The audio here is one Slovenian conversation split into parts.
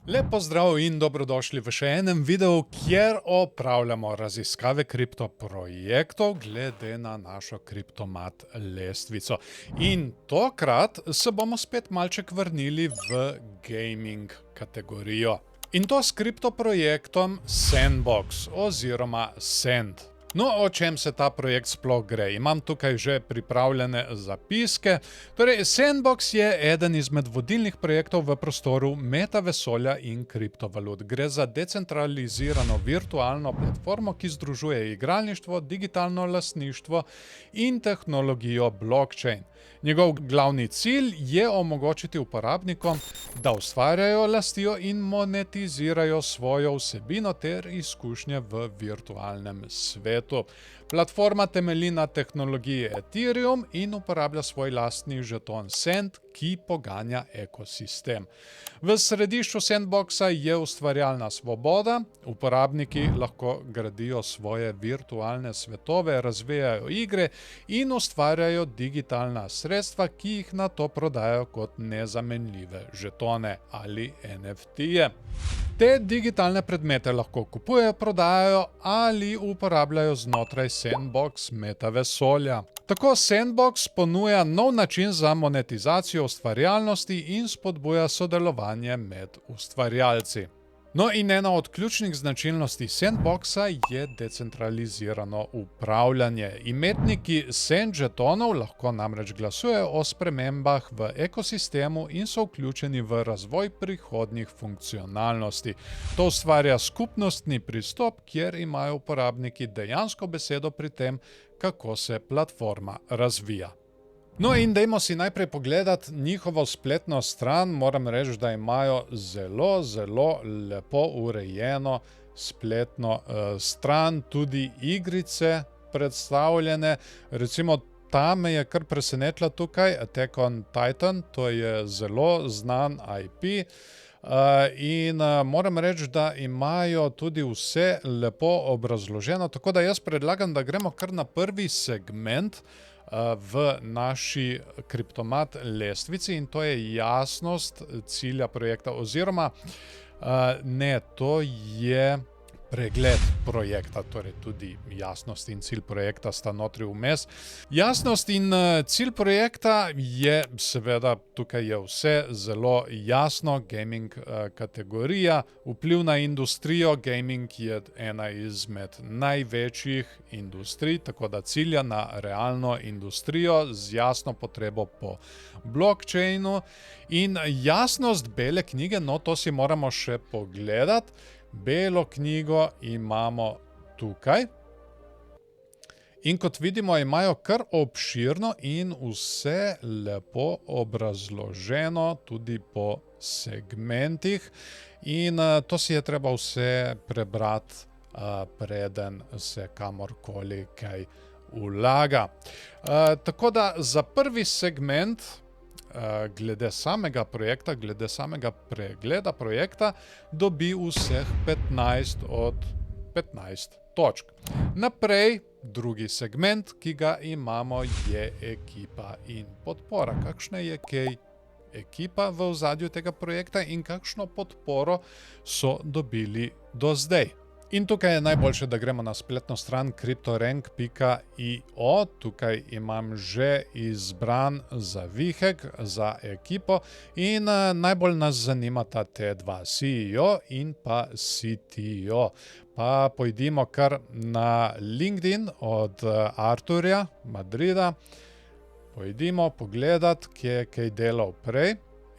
Lep pozdrav in dobrodošli v še enem videu, kjer opravljamo raziskave kriptoprojektov glede na našo kriptomat lestvico. In tokrat se bomo spet malček vrnili v gaming kategorijo. In to s kriptoprojektom Sandbox oziroma Sand. No, o čem se ta projekt sploh gre? Imam tukaj že pripravljene zapiske. Torej, Sandbox je eden izmed vodilnih projektov v prostoru metavesolja in kriptovalut. Gre za decentralizirano virtualno platformo, ki združuje igralništvo, digitalno lastništvo in tehnologijo blockchain. Njegov glavni cilj je omogočiti uporabnikom, da ustvarjajo, lastijo in monetizirajo svojo vsebino ter izkušnje v virtualnem svetu. Platforma temelji na tehnologiji Ethereum in uporablja svoj lastni žeton Sand, ki poganja ekosistem. V središču Sandboxa je ustvarjalna svoboda, uporabniki lahko gradijo svoje virtualne svetove, razvijajo igre in ustvarjajo digitalna sredstva, ki jih nato prodajajo kot nezamenljive žetone ali NFT-je. Te digitalne predmete lahko kupujejo, prodajajo ali uporabljajo znotraj Sandbox metavesolja. Tako Sandbox ponuja nov način za monetizacijo ustvarjalnosti in spodbuja sodelovanje med ustvarjalci. No, in ena od ključnih značilnosti Sandboxa je decentralizirano upravljanje. Imetniki Sand žetonov lahko namreč glasujejo o spremembah v ekosistemu in so vključeni v razvoj prihodnjih funkcionalnosti. To ustvarja skupnostni pristop, kjer imajo uporabniki dejansko besedo pri tem, kako se platforma razvija. No, in dajmo si najprej pogledati njihovo spletno stran. Moram reči, da imajo zelo lepo urejeno spletno stran, tudi igrice predstavljene. Recimo, ta me je kar presenetila tukaj, Attack on Titan, to je zelo znan IP. In moram reči, da imajo tudi vse lepo obrazloženo, tako da jaz predlagam, da gremo kar na prvi segment v naši kriptomat lestvici, in to je jasnost cilja projekta, oziroma ne, to je pregled projekta, torej tudi jasnost in cilj projekta sta notri vmes. Jasnost in cilj projekta je, seveda, tukaj je vse zelo jasno, gaming kategorija, vpliv na industrijo. Gaming je ena izmed največjih industrij, tako da cilja na realno industrijo z jasno potrebo po blockchainu. In jasnost bele knjige, no, to si moramo še pogledati. Belo knjigo imamo tukaj. In kot vidimo, imajo kar obširno in vse lepo obrazloženo, tudi po segmentih. In to si je treba vse prebrati, preden se kamorkoli kaj vlaga. Tako da za prvi segment, glede samega projekta, glede samega pregleda projekta, dobi vseh 15 od 15 točk. Naprej, drugi segment, ki ga imamo, je ekipa in podpora. Kakšna je kaj ekipa v ozadju tega projekta in kakšno podporo so dobili do zdaj. In tukaj je najboljše, da gremo na spletno stran cryptorank.io. Tukaj imam že izbran zavihek za ekipo in najbolj nas zanimata te dva, CEO in pa CTO. Pa pojdimo kar na LinkedIn od Arturja Madrida. Pojdimo pogledat, kje je kaj delal prej.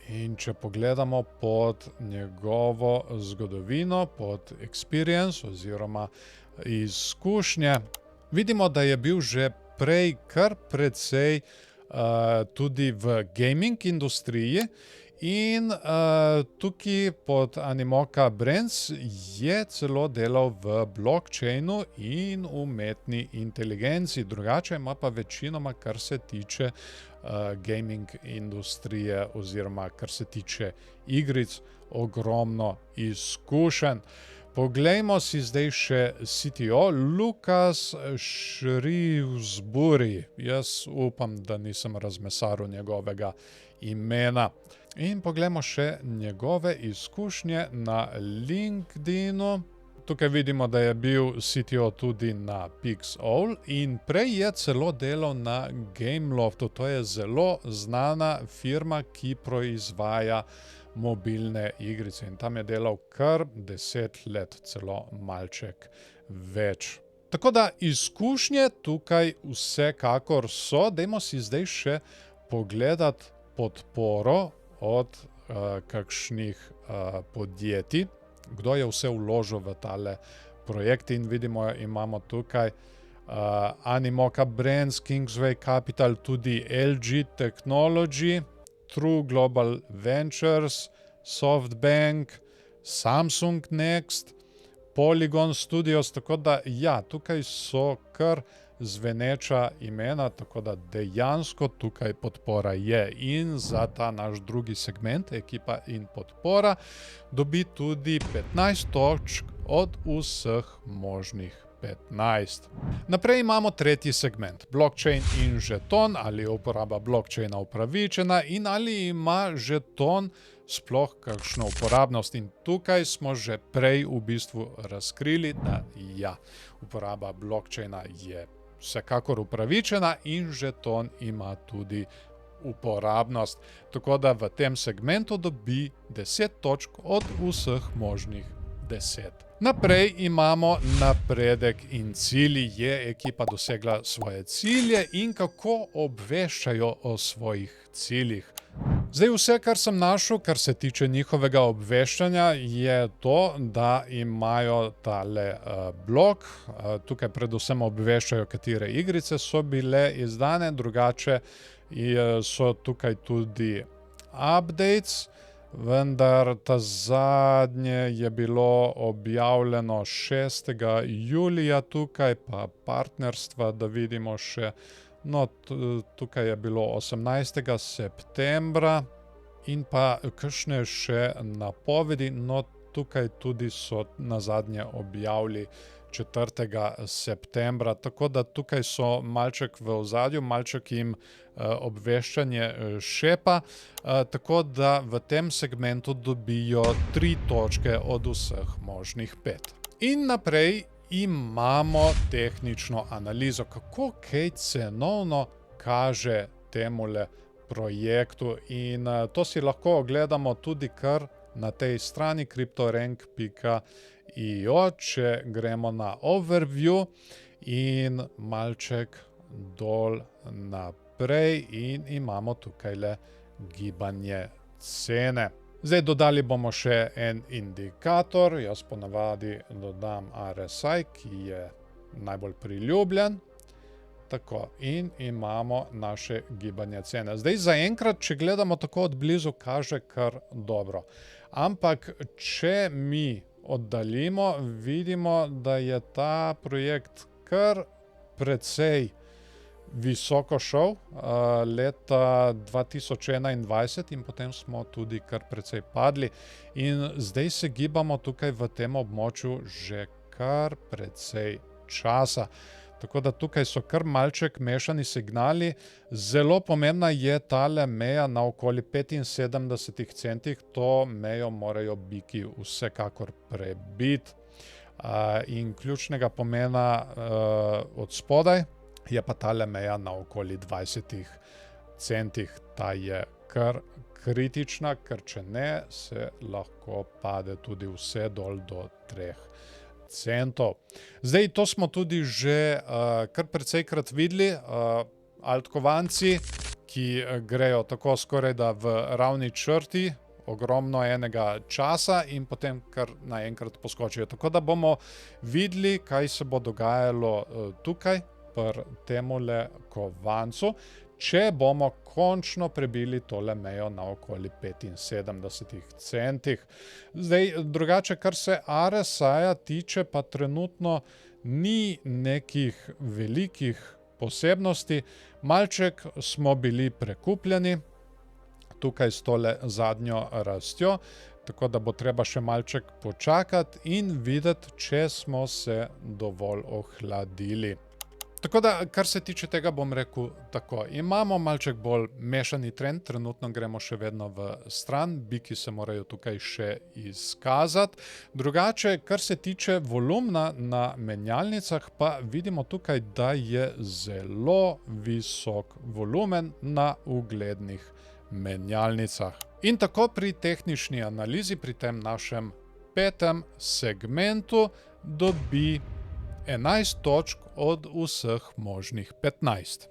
In če pogledamo pod njegovo zgodovino, pod experience oziroma izkušnje, vidimo, da je bil že prej kar precej tudi v gaming industriji. In tukaj pod Animoca Brands je celo delal v blockchainu in umetni inteligenci. Drugače ima pa večinoma, kar se tiče gaming industrije oziroma kar se tiče igric, ogromno izkušenj. Poglejmo si zdaj še CTO, Lucas Shrewsbury. Jaz upam, da nisem razmesaril njegovega imena. In poglejmo še njegove izkušnje na LinkedInu. Tukaj vidimo, da je bil CTO tudi na Pixel in prej je celo delal na Gameloftu. To je zelo znana firma, ki proizvaja mobilne igrice. In tam je delal kar 10 let, celo malček več. Tako da izkušnje tukaj vsekakor so. Dajmo si zdaj še pogledati podporo od kakšnih podjetij, kdo je vse vložil v tale projekt. In vidimo, imamo tukaj Animoca Brands, Kingsway Capital, tudi LG Technology, True Global Ventures, SoftBank, Samsung Next, Polygon Studios, tako da ja, tukaj so kar zveneča imena, tako da dejansko tukaj podpora je. In za ta naš drugi segment, ekipa in podpora, dobi tudi 15 točk od vseh možnih 15. Naprej imamo tretji segment, blockchain in žeton, ali je uporaba blockchaina upravičena in ali ima žeton sploh kakšno uporabnost. In tukaj smo že prej v bistvu razkrili, da ja, uporaba blockchaina je vsekakor upravičena in žeton ima tudi uporabnost. Tako da v tem segmentu dobi 10 točk od vseh možnih 10. Naprej imamo napredek in cilji. Je ekipa dosegla svoje cilje in kako obveščajo o svojih ciljih. Zdaj vse, kar sem našel, kar se tiče njihovega obveščanja, je to, da imajo tale blog. Tukaj predvsem obveščajo, katere igrice so bile izdane, drugače so tukaj tudi updates, vendar ta zadnje je bilo objavljeno 6. julija tukaj, pa partnerstva, da vidimo še. No, tukaj je bilo 18. septembra in pa kakšne še napovedi, no tukaj tudi so nazadnje objavili 4. septembra, tako da tukaj so malček v ozadju, malček jim obveščanje šepa, tako da v tem segmentu dobijo 3 točke od vseh možnih 5. In naprej imamo tehnično analizo, kako kaj cenovno kaže temule projektu. In to si lahko ogledamo tudi kar na tej strani cryptorank.io, če gremo na overview in malček dol naprej in imamo tukajle gibanje cene. Zdaj dodali bomo še en indikator, jaz ponavadi dodam RSI, ki je najbolj priljubljen. Tako, in imamo naše gibanje cene. Zdaj zaenkrat, če gledamo tako od blizu, kaže kar dobro. Ampak, če mi oddaljimo, vidimo, da je ta projekt kar precej visoko šel leta 2021 in potem smo tudi kar precej padli. In zdaj se gibamo tukaj v tem območju že kar precej časa. Tako da tukaj so kar malček mešani signali. Zelo pomembna je tale meja na okoli 75 centih. To mejo morajo biki vsekakor prebiti. In ključnega pomena od spodaj je pa tale meja na okoli 20 centih. Ta je kar kritična, ker če ne, se lahko pade tudi vse dol do 3 centov. Zdaj, to smo tudi že kar precejkrat videli. Altkovanci, ki grejo tako skorajda v ravni črti, ogromno enega časa in potem kar naenkrat poskočijo. Tako da bomo videli, kaj se bo dogajalo tukaj pri temule kovancu, če bomo končno prebili tole mejo na okoli 75 centih. Zdaj, drugače, kar se RSI-ja tiče, pa trenutno ni nekih velikih posebnosti. Malček smo bili prekupljeni tukaj s tole zadnjo rastjo, tako da bo treba še malček počakati in videti, če smo se dovolj ohladili. Tako da, kar se tiče tega, bom rekel tako. Imamo malček bolj mešani trend, trenutno gremo še vedno v stran, biki se morajo tukaj še izkazati. Drugače, kar se tiče volumna na menjalnicah, pa vidimo tukaj, da je zelo visok volumen na uglednih menjalnicah. In tako pri tehnični analizi, pri tem našem 5. segmentu, dobi 11 točk od vseh možnih 15.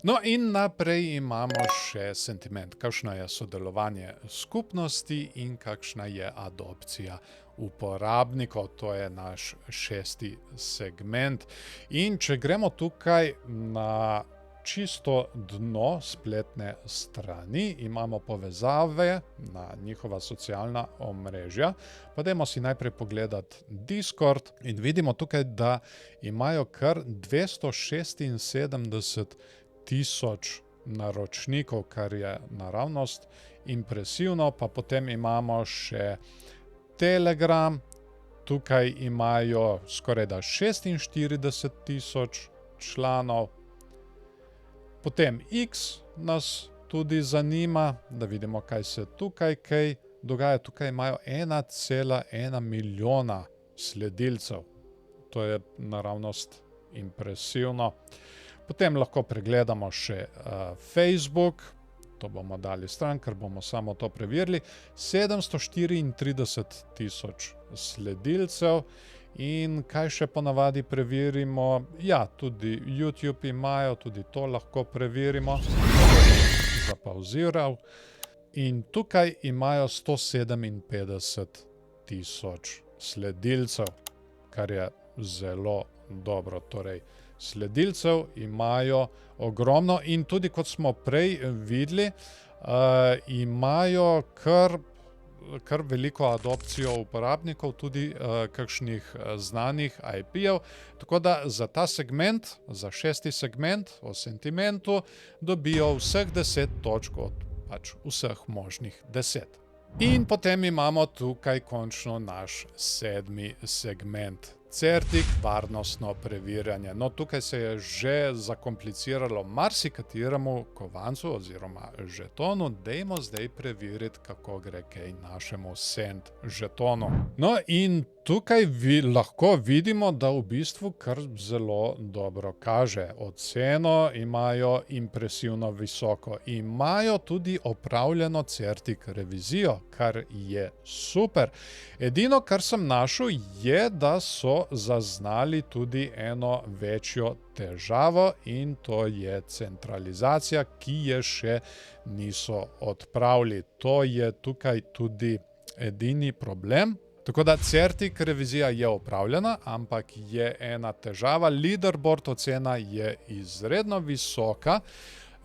No in naprej imamo še sentiment, kakšno je sodelovanje skupnosti in kakšna je adopcija uporabnikov. To je naš 6. segment. In če gremo tukaj na čisto dno spletne strani, imamo povezave na njihova socialna omrežja. Pa dajmo si najprej pogledati Discord in vidimo tukaj, da imajo kar 276.000 naročnikov, kar je naravnost impresivno. Pa potem imamo še Telegram, tukaj imajo skorajda 46.000 članov. Potem X nas tudi zanima, da vidimo, kaj se tukaj dogaja. Tukaj imajo 1,1 milijona sledilcev. To je naravnost impresivno. Potem lahko pregledamo še Facebook. To bomo dali stran, ker bomo samo to preverili. 734.000 sledilcev. In kaj še ponavadi preverimo? Ja, tudi YouTube imajo, tudi to lahko preverimo. Zapauziral. In tukaj imajo 157.000 sledilcev, kar je zelo dobro. Torej, sledilcev imajo ogromno in tudi, kot smo prej videli, imajo kar veliko adopcijo uporabnikov, tudi kakšnih znanih IP-jev. Tako da za ta segment, za 6. segment o sentimentu, dobijo vseh 10 točk od pač vseh možnih 10. In potem imamo tukaj končno naš 7. segment. Certik, varnostno preverjanje. No, tukaj se je že zakompliciralo marsikateremu kovancu oziroma žetonu. Dajmo zdaj preveriti, kako gre kaj našemu send žetonu. No, in tukaj lahko vidimo, da v bistvu kar zelo dobro kaže. Oceno imajo impresivno visoko. Imajo tudi opravljeno certik revizijo, kar je super. Edino, kar sem našel, je, da so zaznali tudi eno večjo težavo in to je centralizacija, ki je še niso odpravili. To je tukaj tudi edini problem. Tako da certik revizija je opravljena, ampak je ena težava. Leaderboard ocena je izredno visoka.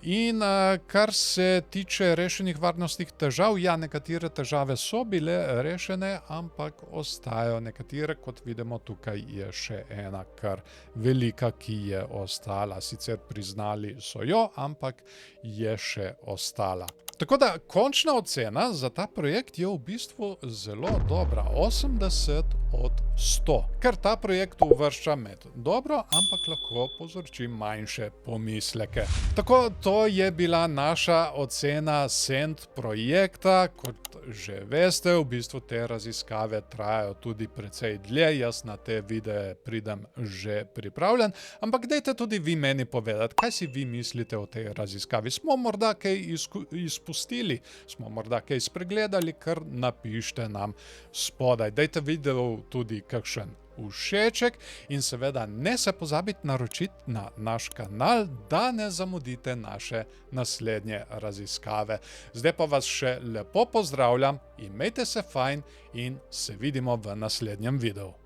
In kar se tiče rešenih varnostnih težav, ja, nekatere težave so bile rešene, ampak ostajajo nekatere, kot vidimo tukaj je še ena kar velika, ki je ostala. Sicer priznali so jo, ampak je še ostala. Tako da končna ocena za ta projekt je v bistvu zelo dobra, 80 od 100, ker ta projekt uvršča med dobro, ampak lahko povzroči manjše pomisleke. Tako, to je bila naša ocena send projekta. Kot že veste, v bistvu te raziskave trajajo tudi precej dlje, jaz na te videe pridem že pripravljen, ampak dajte tudi vi meni povedati, kaj si vi mislite o tej raziskavi. Smo morda kaj izpustili, smo morda kaj spregledali, kar napište nam spodaj. Dajte video tudi kakšen všeček in seveda ne se pozabiti naročiti na naš kanal, da ne zamudite naše naslednje raziskave. Zdaj pa vas še lepo pozdravljam, imejte se fajn in se vidimo v naslednjem videu.